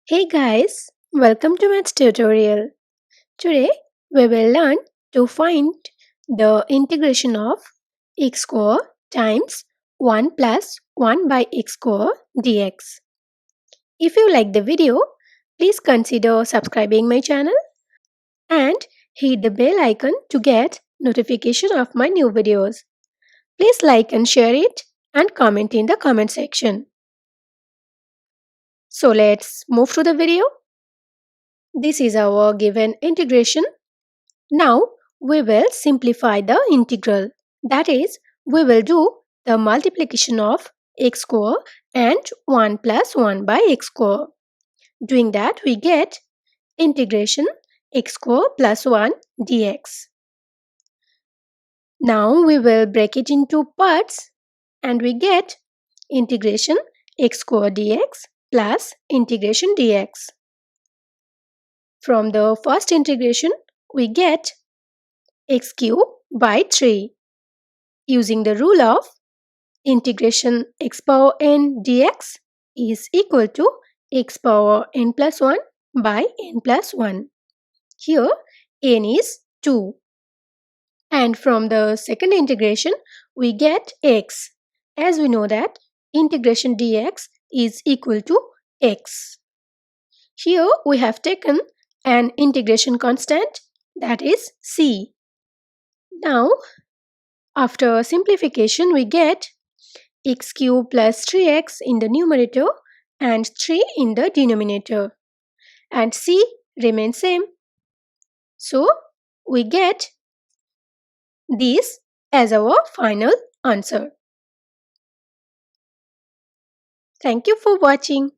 Hey guys, welcome to my tutorial. Today we will learn to find the integration of x square times 1 plus 1 by x square dx. If you like the video, please consider subscribing my channel and hit the bell icon to get notification of my new videos. Please like and share it and comment in the comment section. So let's move to the video. This is our given integration. Now we will simplify the integral. That is, we will do the multiplication of x square and 1 plus 1 by x square. Doing that, we get integration x square plus 1 dx. Now we will break it into parts and we get integration x square dx plus integration dx. From the first integration, we get x cube by 3. Using the rule of integration x power n dx is equal to x power n plus 1 by n plus 1. Here n is 2. And from the second integration, we get x. As we know that integration dx is equal to x. Here we have taken an integration constant, that is c. Now, after simplification, we get x cube plus 3x in the numerator and 3 in the denominator. And c remains same. So, we get this as our final answer. Thank you for watching.